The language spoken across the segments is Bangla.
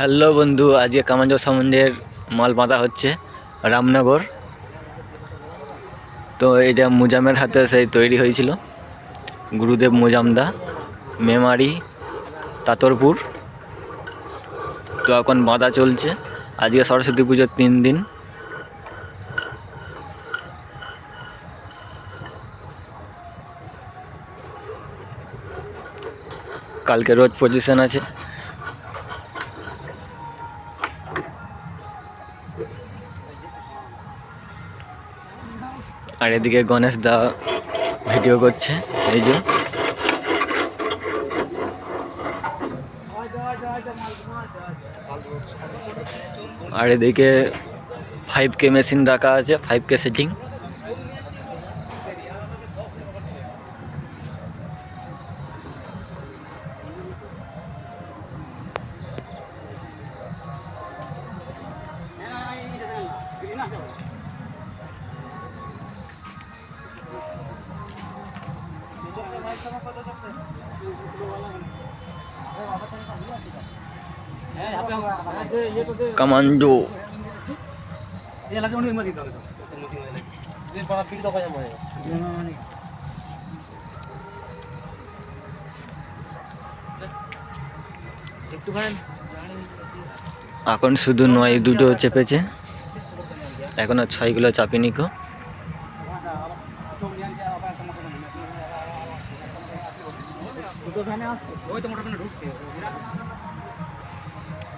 হ্যালো বন্ধু, আজকে কামাঞ্জ সামুন্ডের মাল বাঁধা হচ্ছে রামনগর। তো এটা মুজামের হাতে সেই তৈরি হয়েছিল, গুরুদেব মুজামদা, মেমারি, তাতরপুর। তো এখন বাঁধা চলছে, আজকে সরস্বতী পুজোর 3 দিন। কালকে রোজ পজিশন আছে। আর এদিকে গণেশ দা ভিডিও করছে, এই যে। আর এদিকে 5K মেশিন রাখা আছে, 5K সেটিং। कमांडो এখন শুধু 9 দুটো চেপেছে, এখনো 6গুলো চাপিনি কো।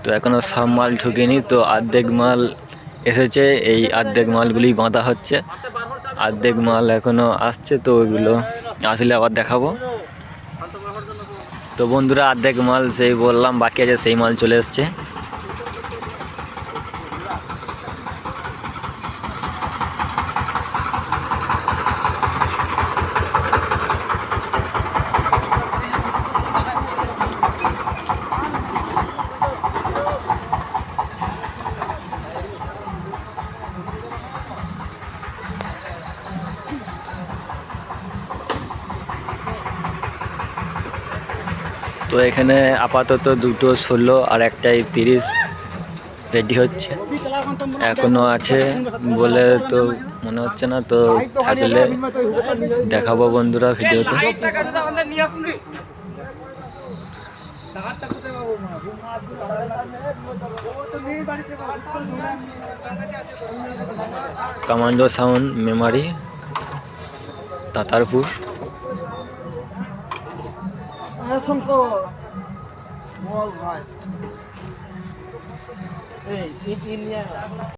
তো এখনো সব মাল ঢুকেনি, তো অর্ধেক মাল এসেছে। এই অর্ধেক মালগুলি বাঁধা হচ্ছে, অর্ধেক মাল এখনো আসছে। তো ওইগুলো আসলে আবার দেখাবো। তো বন্ধুরা, অর্ধেক মাল সেই বললাম বাকি আছে, সেই মাল চলে এসছে। তো এখানে আপাতত 2টো 16 আর একটাই 30 রেডি হচ্ছে, এখনো আছে বলে তো মনে হচ্ছে না। তো থাকলে দেখাবো বন্ধুরা ভিডিওতে। Commando sound, Memari, Tatarpur.